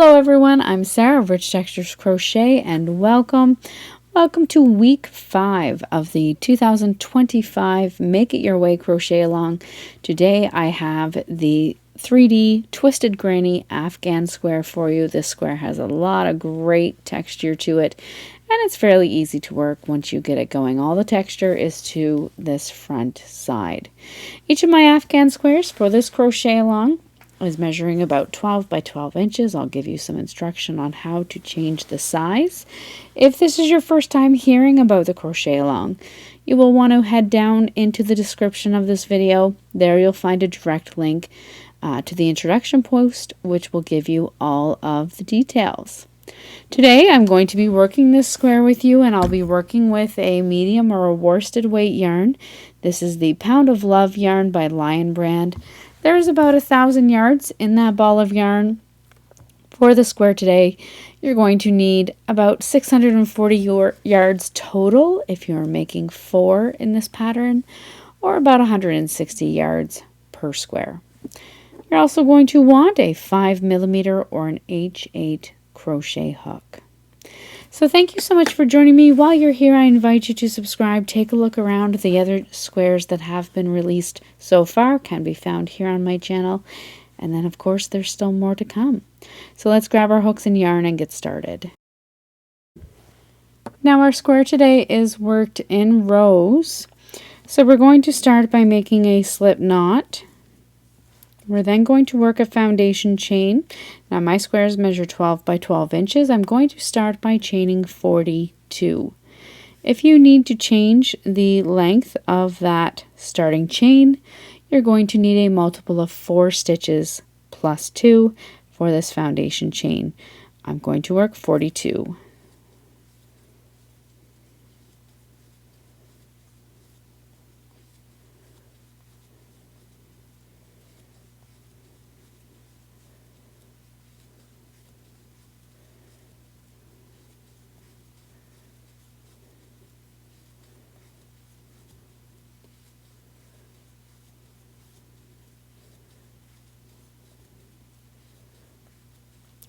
Hello everyone, I'm Sarah of Rich Textures Crochet and welcome to week 5 of the 2025 Make It Your Way Crochet Along. Today I have the 3D Twisted Granny Afghan square for you. This square has a lot of great texture to it and it's fairly easy to work once you get it going. All the texture is to this front side. Each of my Afghan squares for this crochet along is measuring about 12 by 12 inches. I'll give you some instruction on how to change the size. If this is your first time hearing about the crochet along, you will want to head down into the description of this video. There you'll find a direct link to the introduction post, which will give you all of the details. Today I'm going to be working this square with you, and I'll be working with a medium or a worsted weight yarn. This is the Pound of Love yarn by Lion brand. There's about 1,000 yards in that ball of yarn. For the square today, you're going to need about 640 yards total if you're making 4 in this pattern, or about 160 yards per square. You're also going to want a 5mm or an H8 crochet hook. So thank you so much for joining me. While you're here, I invite you to subscribe. Take a look around. The other squares that have been released so far can be found here on my channel. And then, of course, there's still more to come. So let's grab our hooks and yarn and get started. Now our square today is worked in rows. So we're going to start by making a slip knot. We're then going to work a foundation chain. Now my squares measure 12 by 12 inches. I'm going to start by chaining 42. If you need to change the length of that starting chain, you're going to need a multiple of 4 stitches plus 2 for this foundation chain. I'm going to work 42.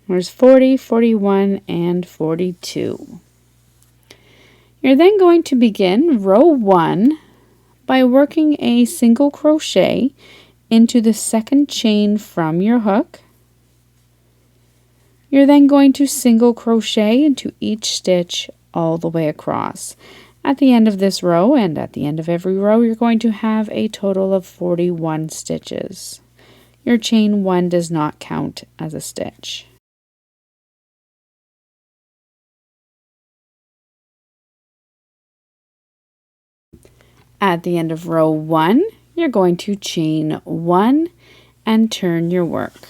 There's 40, 41, and 42. You're then going to begin row 1 by working a single crochet into the second chain from your hook. You're then going to single crochet into each stitch all the way across. At the end of this row and at the end of every row, you're going to have a total of 41 stitches. Your chain 1 does not count as a stitch. At the end of row 1, you're going to chain 1 and turn your work.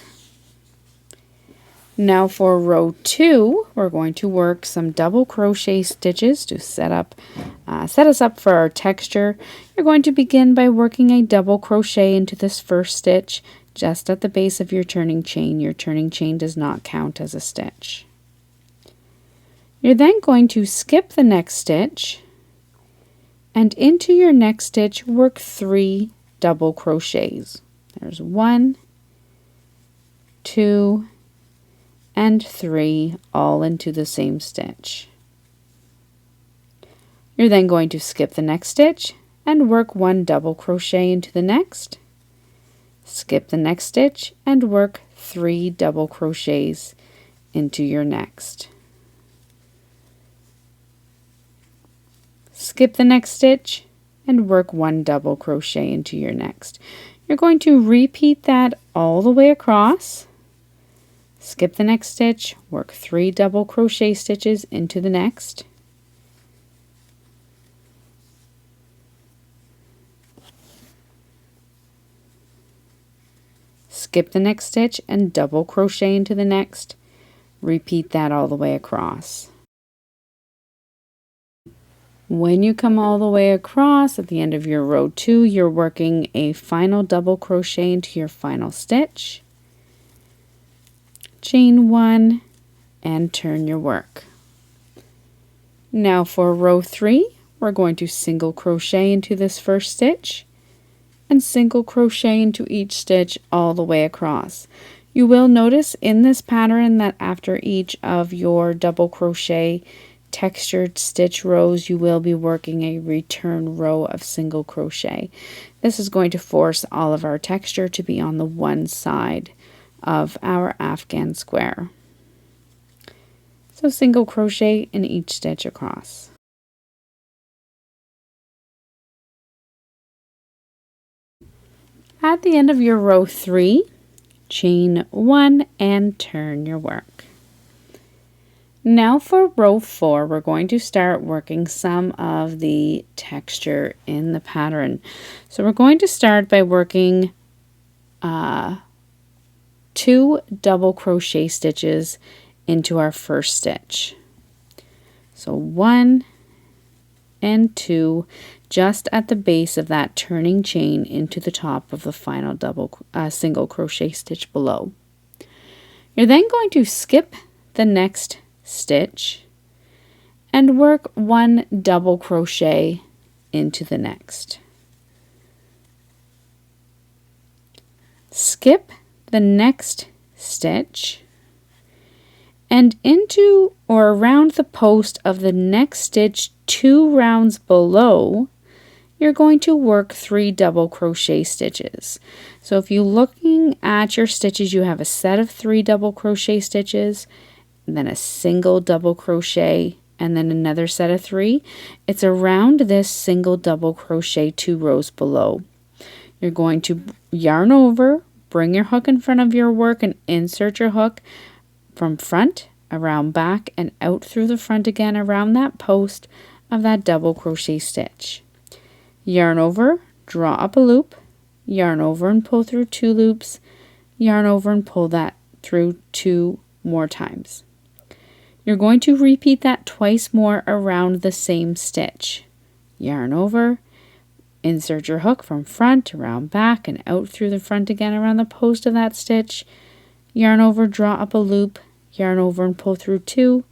Now for row 2, we're going to work some double crochet stitches to set us up for our texture. You're going to begin by working a double crochet into this first stitch just at the base of your turning chain. Your turning chain does not count as a stitch. You're then going to skip the next stitch, and into your next stitch work 3 double crochets. There's 1, 2, and 3 all into the same stitch. You're then going to skip the next stitch and work 1 double crochet into the next, skip the next stitch and work 3 double crochets into your next. Skip the next stitch and work 1 double crochet into your next. You're going to repeat that all the way across. Skip the next stitch, work 3 double crochet stitches into the next. Skip the next stitch and double crochet into the next. Repeat that all the way across. When you come all the way across at the end of your row 2, you're working a final double crochet into your final stitch, chain 1, and turn your work. Now for row 3, we're going to single crochet into this first stitch and single crochet into each stitch all the way across. You will notice in this pattern that after each of your double crochet textured stitch rows, you will be working a return row of single crochet. This is going to force all of our texture to be on the one side of our Afghan square. So single crochet in each stitch across. At the end of your row 3, chain 1 and turn your work. Now for row 4, we're going to start working some of the texture in the pattern. So we're going to start by working 2 double crochet stitches into our first stitch. So 1 and 2 just at the base of that turning chain into the top of the final single crochet stitch below. You're then going to skip the next stitch and work 1 double crochet into the next. Skip the next stitch and into or around the post of the next stitch 2 rounds below, you're going to work 3 double crochet stitches. So if you're looking at your stitches, you have a set of 3 double crochet stitches, then a single double crochet, and then another set of 3. It's around this single double crochet 2 rows below. You're going to yarn over, bring your hook in front of your work and insert your hook from front, around back, and out through the front again around that post of that double crochet stitch. Yarn over, draw up a loop, yarn over and pull through 2 loops, yarn over and pull that through 2 more times. You're going to repeat that twice more around the same stitch. Yarn over, insert your hook from front, around back, and out through the front again around the post of that stitch. Yarn over, draw up a loop, yarn over and pull through 2,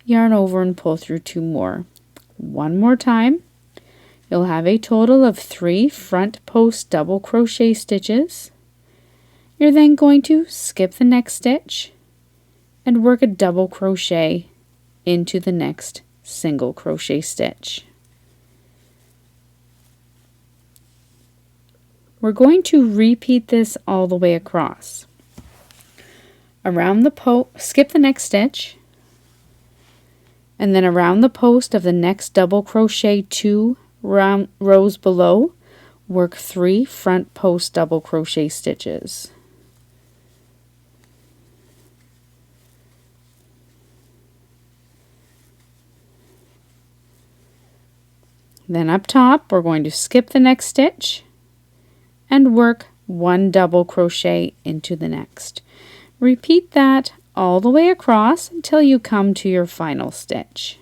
yarn over and pull through 2 more. One more time. You'll have a total of 3 front post double crochet stitches. You're then going to skip the next stitch and work a double crochet into the next single crochet stitch. We're going to repeat this all the way across. Around the skip the next stitch, and then around the post of the next double crochet 2 rows below, work 3 front post double crochet stitches. Then up top, we're going to skip the next stitch and work 1 double crochet into the next. Repeat that all the way across until you come to your final stitch.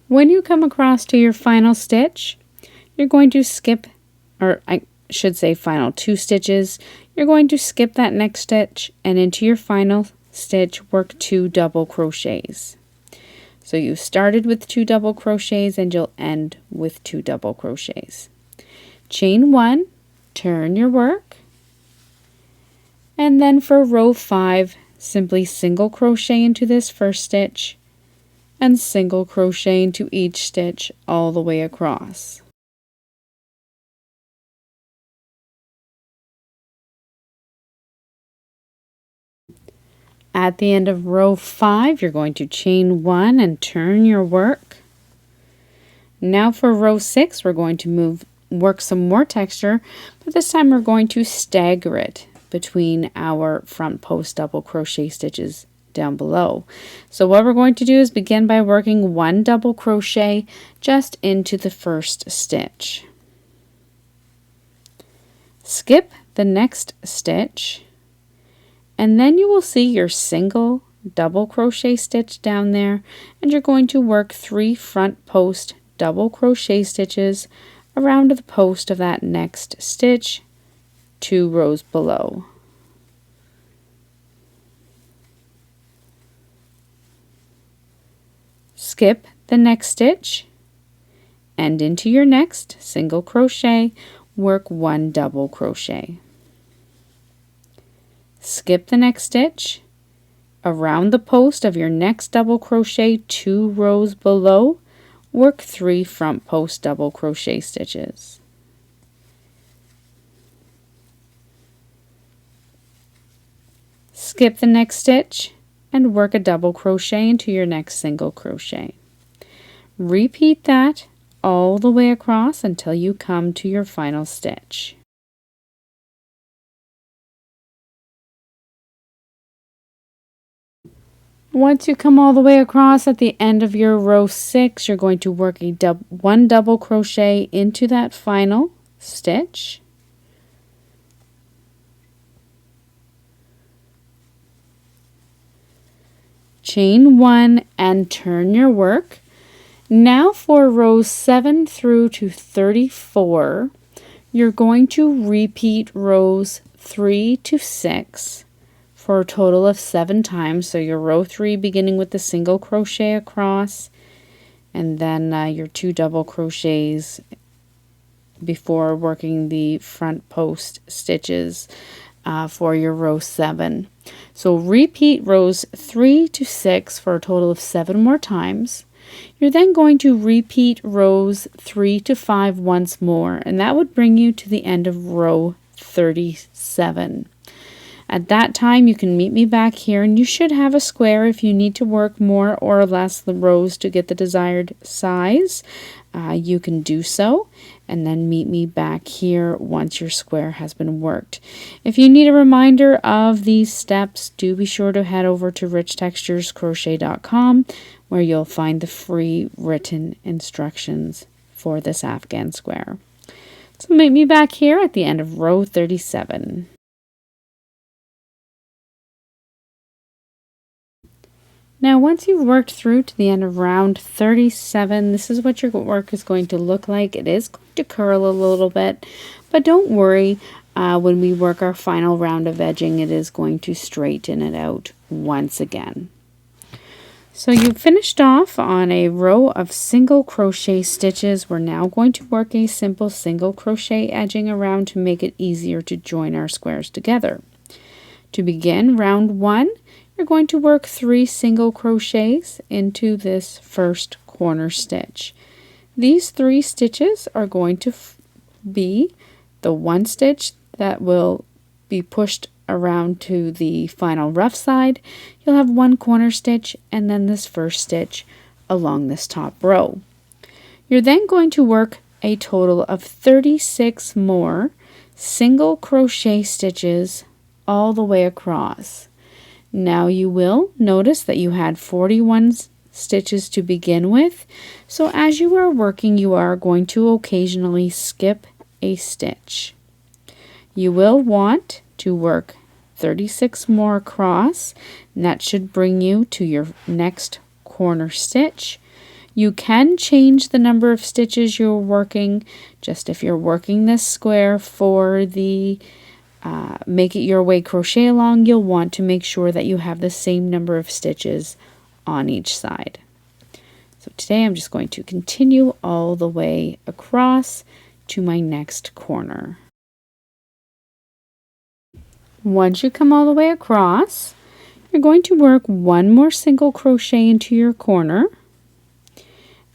When you come across to your final stitch, you're going to skip, or I should say final 2 stitches. You're going to skip that next stitch and into your final stitch work 2 double crochets. So you started with 2 double crochets and you'll end with 2 double crochets. Chain 1, turn your work, and then for row 5, simply single crochet into this first stitch and single crochet into each stitch all the way across. At the end of row 5, you're going to chain 1 and turn your work. Now for row 6, we're going to work some more texture, but this time we're going to stagger it between our front post double crochet stitches down below. So what we're going to do is begin by working 1 double crochet just into the first stitch. Skip the next stitch, and then you will see your single double crochet stitch down there, and you're going to work 3 front post double crochet stitches around the post of that next stitch 2 rows below. Skip the next stitch and into your next single crochet, work 1 double crochet. Skip the next stitch, around the post of your next double crochet 2 rows below, work 3 front post double crochet stitches. Skip the next stitch and work a double crochet into your next single crochet. Repeat that all the way across until you come to your final stitch. Once you come all the way across at the end of your row 6, you're going to work a 1 double crochet into that final stitch. Chain 1 and turn your work. Now for rows 7 through to 34, you're going to repeat rows 3 to 6 for a total of 7 times. So your row 3 beginning with the single crochet across, and then your 2 double crochets before working the front post stitches for your row 7. So repeat rows 3 to 6 for a total of 7 more times. You're then going to repeat rows 3 to 5 once more, and that would bring you to the end of row 37. At that time, you can meet me back here, and you should have a square. If you need to work more or less the rows to get the desired size, you can do so, and then meet me back here once your square has been worked. If you need a reminder of these steps, do be sure to head over to richtexturescrochet.com, where you'll find the free written instructions for this Afghan square. So meet me back here at the end of row 37. Now once you've worked through to the end of round 37, this is what your work is going to look like. It is going to curl a little bit, but don't worry, when we work our final round of edging, it is going to straighten it out once again. So you've finished off on a row of single crochet stitches. We're now going to work a simple single crochet edging around to make it easier to join our squares together. To begin round 1, you're going to work 3 single crochets into this first corner stitch. These 3 stitches are going to be the 1 stitch that will be pushed around to the final rough side. You'll have 1 corner stitch and then this first stitch along this top row. You're then going to work a total of 36 more single crochet stitches all the way across. Now you will notice that you had 41 stitches to begin with, so as you are working, you are going to occasionally skip a stitch. You will want to work 36 more across, and that should bring you to your next corner stitch. You can change the number of stitches you're working. Just if you're working this square for the make it your way crochet along, you'll want to make sure that you have the same number of stitches on each side. So today I'm just going to continue all the way across to my next corner. Once you come all the way across, you're going to work 1 more single crochet into your corner,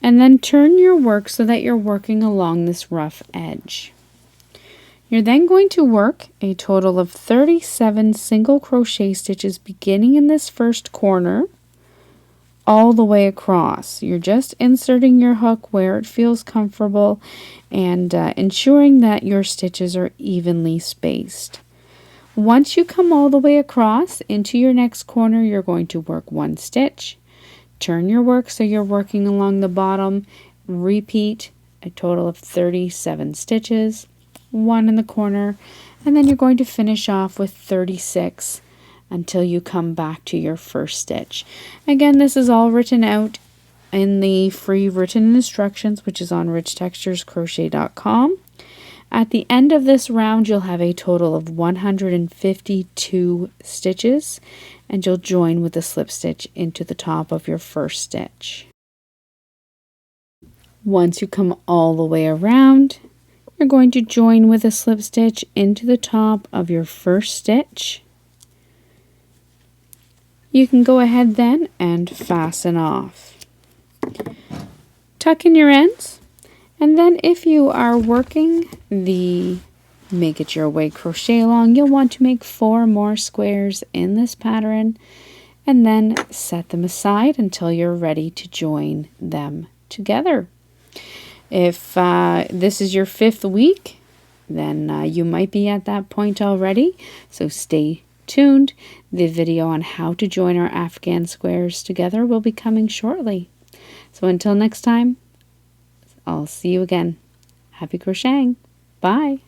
and then turn your work so that you're working along this rough edge. You're then going to work a total of 37 single crochet stitches beginning in this first corner all the way across. You're just inserting your hook where it feels comfortable and ensuring that your stitches are evenly spaced. Once you come all the way across into your next corner, you're going to work 1 stitch. Turn your work so you're working along the bottom. Repeat a total of 37 stitches. 1 in the corner, and then you're going to finish off with 36 until you come back to your first stitch. Again, this is all written out in the free written instructions, which is on richtexturescrochet.com. At the end of this round, you'll have a total of 152 stitches, and you'll join with a slip stitch into the top of your first stitch. Once you come all the way around, you're going to join with a slip stitch into the top of your first stitch. You can go ahead then and fasten off. Tuck in your ends, and then if you are working the Make It Your Way crochet along, you'll want to make 4 more squares in this pattern and then set them aside until you're ready to join them together. If this is your 5th week, then you might be at that point already, so stay tuned. The video on how to join our Afghan squares together will be coming shortly. So until next time, I'll see you again. Happy crocheting. Bye.